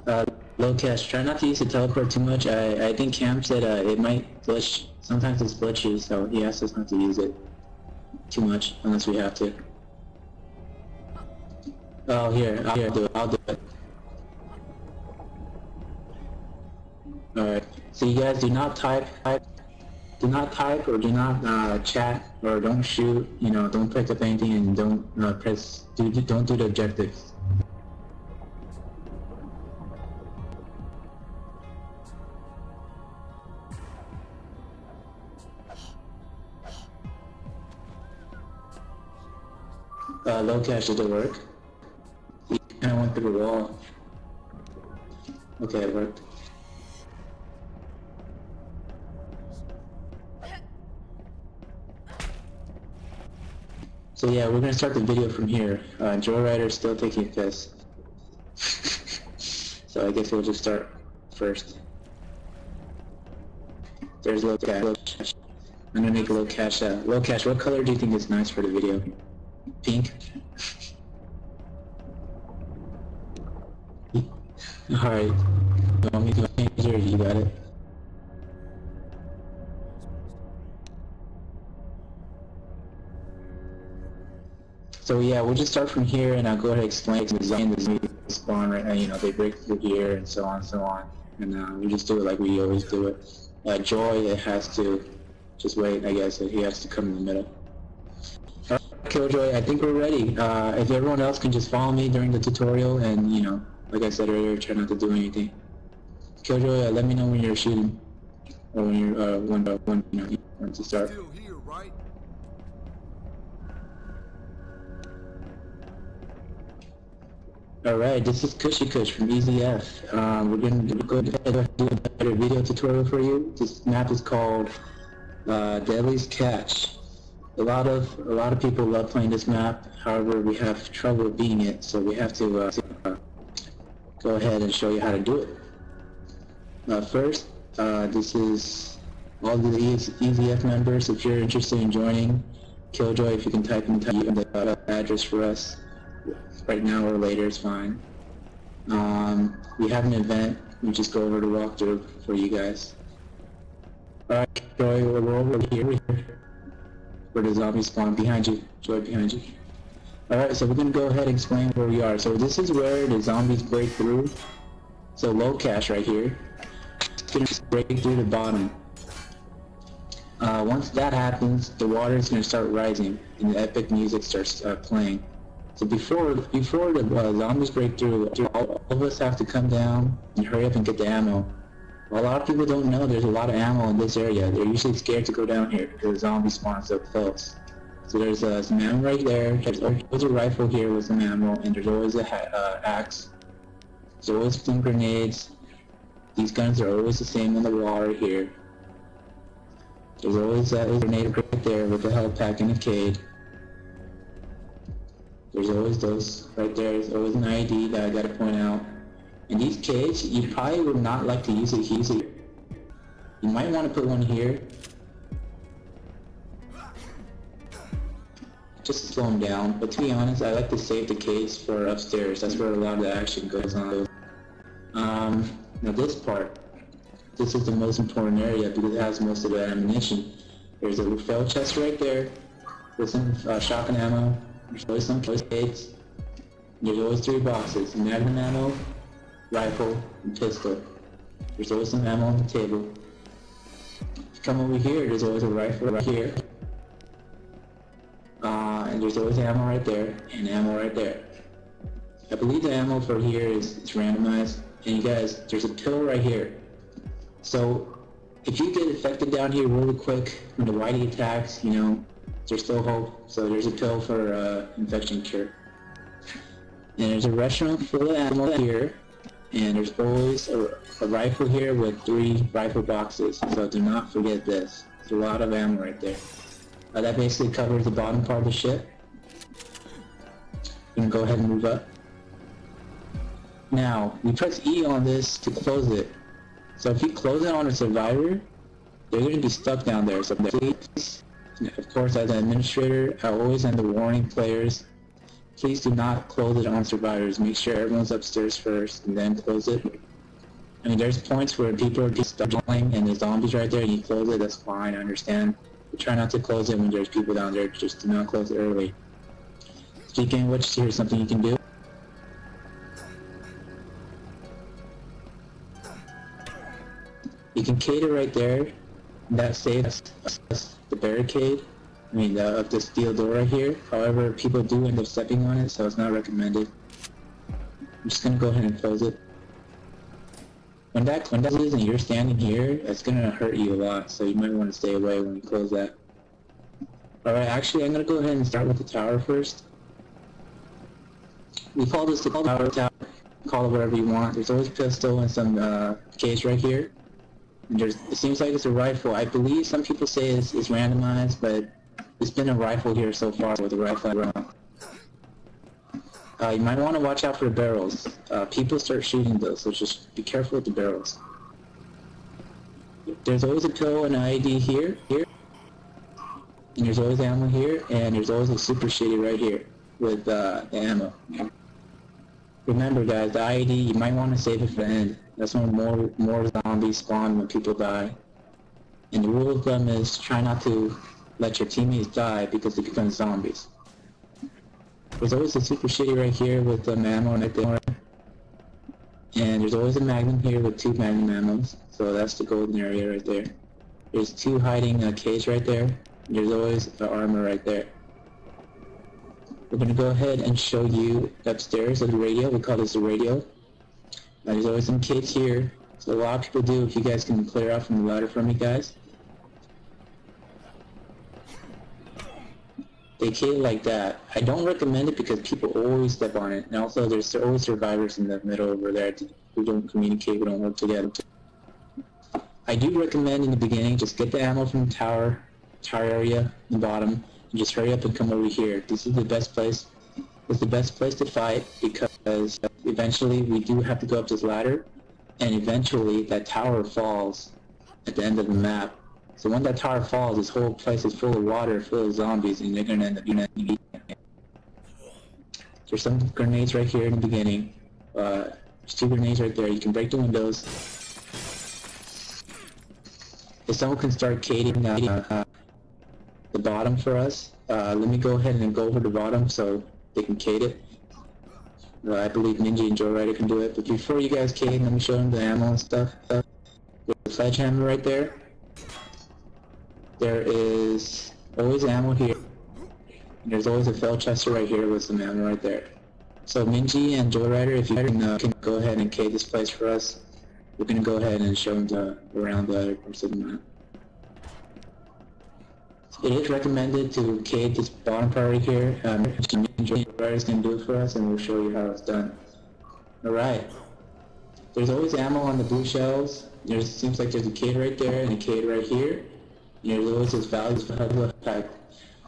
Lowcash, try not to use the teleport too much. I think Cam said it might glitch. Sometimes it's glitchy, so he asked us not to use it too much unless we have to. Oh, here, I'll do it. Alright, so you guys do not type or do not chat or don't shoot, you know, don't pick up anything and don't don't do the objectives. Lowcash, did it work? He kinda went through the wall. Okay, it worked. So yeah, we're gonna start the video from here. Joyrider's still taking a piss. So I guess we'll just start first. There's Lowcash. I'm gonna make Lowcash. Lowcash, what color do you think is nice for the video? Pink? Alright. You want me to change it or you got it? So yeah, we'll just start from here and I'll go ahead and explain the zombies spawn right now, you know, they break through here and so on and so on. And we just do it like we always do it. Joy, it has to just wait, I guess, he has to come in the middle. Killjoy, I think we're ready. If everyone else can just follow me during the tutorial and, you know, like I said earlier, try not to do anything. Killjoy, let me know when you're shooting. Or when you're, when you know, when to start. Still here, right? Alright, this is Cushycush from EZF. We're going to go ahead and do a better video tutorial for you. This map is called Deadly's Catch. A lot of people love playing this map, however we have trouble beating it, so we have to go ahead and show you how to do it. First, this is all the EZF members. If you're interested in joining, Killjoy, if you can type in the address for us right now or later, is fine. We have an event, we just go over to walkthrough for you guys. Alright, Joy, we're over here. Where the zombies spawn behind you, Joy, behind you. Alright, so we're gonna go ahead and explain where we are. So this is where the zombies break through. So Lowcash right here. It's gonna break through the bottom. Once that happens, the water is gonna start rising and the epic music starts playing. So before the zombies break through, all of us have to come down and hurry up and get the ammo. A lot of people don't know there's a lot of ammo in this area. They're usually scared to go down here because the zombies spawn so close. So there's some ammo right there. There's always a rifle here with some ammo, and there's always a axe. There's always some grenades. These guns are always the same on the wall right here. There's always a grenade right there with the health pack and a cade. There's always those right there. There's always an ID that I gotta point out. And these cades, you probably would not like to use it here. You might want to put one here. Just to slow them down. But to be honest, I like to save the cades for upstairs. That's where a lot of the action goes on. Now this part. This is the most important area because it has most of the ammunition. There's a fell chest right there with some shotgun ammo. There's always some cades. There's always 3 boxes. Magnum ammo, rifle, and pistol. There's always some ammo on the table. If you come over here, there's always a rifle right here. And there's always ammo right there, and ammo right there. I believe the ammo for here is randomized. And you guys, there's a pill right here. So, if you get infected down here really quick when the whitey attacks, you know, there's still hope. So there's a pill for infection cure. And there's a restaurant full of ammo here. And there's always a rifle here with 3 rifle boxes, so do not forget this. There's a lot of ammo right there. That basically covers the bottom part of the ship. You can go ahead and move up. Now, we press E on this to close it. So if you close it on a survivor, they're going to be stuck down there. So please, of course, as an administrator, I always end up warning players please do not close it on survivors. Make sure everyone's upstairs first and then close it. I mean, there's points where people are just struggling and there's zombies right there and you close it, that's fine, I understand. But try not to close it when there's people down there, just do not close it early. Speaking of which, here's something you can do. You can cater right there, that saves the barricade, of the steel door right here. However, people do end up stepping on it, so it's not recommended. I'm just gonna go ahead and close it. When that is and you're standing here, it's gonna hurt you a lot, so you might want to stay away when you close that. Alright, actually I'm gonna go ahead and start with the tower first. We call this the tower, call it whatever you want. There's always a pistol and some case right here. And it seems like it's a rifle. I believe some people say it's randomized, but it's been a rifle here so far with a rifle around. You might want to watch out for the barrels. People start shooting those, so just be careful with the barrels. There's always a pill and an ID here, and there's always ammo here, and there's always a super shitty right here with the ammo. Remember guys, the ID, you might want to save it for the end. That's when more zombies spawn when people die. And the rule of thumb is try not to let your teammates die because they become zombies. There's always a super shitty right here with the ammo right there. And there's always a magnum here with 2 magnum ammos. So that's the golden area right there. There's 2 hiding cages right there. There's always the armor right there. We're going to go ahead and show you upstairs of the radio. We call this the radio. There's always some kids here. So a lot of people do. If you guys can clear out from the ladder for me, guys. They kid like that. I don't recommend it because people always step on it. And also there's always survivors in the middle over there who don't communicate, who don't work together. I do recommend in the beginning, just get the ammo from the tower area, the bottom. Just hurry up and come over here. This is the best place. It's the best place to fight because eventually we do have to go up this ladder, and eventually that tower falls at the end of the map. So when that tower falls, this whole place is full of water, full of zombies, and they're gonna end up eating. There's some grenades right here in the beginning. There's 2 grenades right there. You can break the windows. If someone can start cading the bottom for us. Let me go ahead and go over the bottom so they can cade it. I believe Ninja and Joe Rider can do it, but before you guys cade, let me show them the ammo and stuff. There's a sledgehammer right there. There is always ammo here. And there's always a fell chester right here with some ammo right there. So Ninja and Joe Rider, if you can go ahead and cade this place for us, we're going to go ahead and show them around the other parts of the map. It is recommended to cade this bottom part right here. Joe Rider is going to do it for us, and we'll show you how it's done. Alright. There's always ammo on the blue shells. Seems like there's a cade right there and a cade right here. And there's always this values for health pack.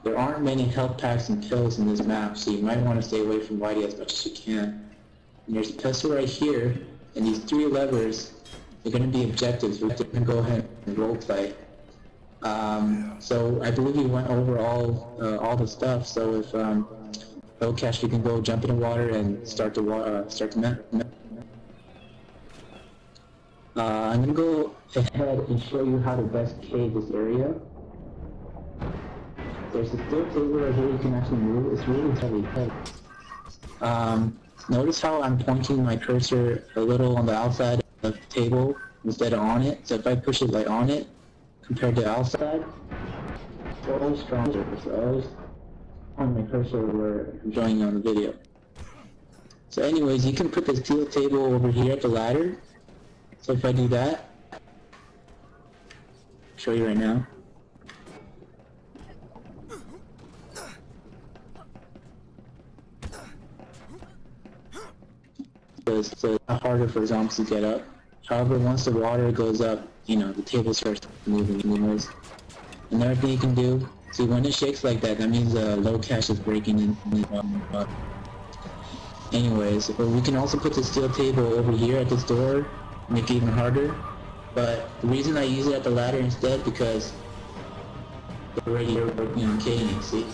There aren't many health packs and pills in this map, so you might want to stay away from Whitey as much as you can. And there's a pistol right here, and these 3 levers are going to be objectives. We're going to go ahead and roleplay. So I believe we went over all the stuff. So if Lowcash, you can go jump in the water and start the map. I'm gonna go ahead and show you how to best cade this area. There's a steel table right here you can actually move. It's really heavy. Notice how I'm pointing my cursor a little on the outside of the table instead of on it. So if I push it like on it compared to outside, it's always stronger. So I always point my cursor where I'm showing you on the video. So anyways, you can put the steel table over here at the ladder. So if I do that, I'll show you right now. So it's harder for zombies to get up. However, once the water goes up, the table starts moving anyways. Another thing you can do, see when it shakes like that, that means Lowcash is breaking in. Anyways, but we can also put the steel table over here at this door, make it even harder. But the reason I use it at the ladder instead, because we're already working on cading, see?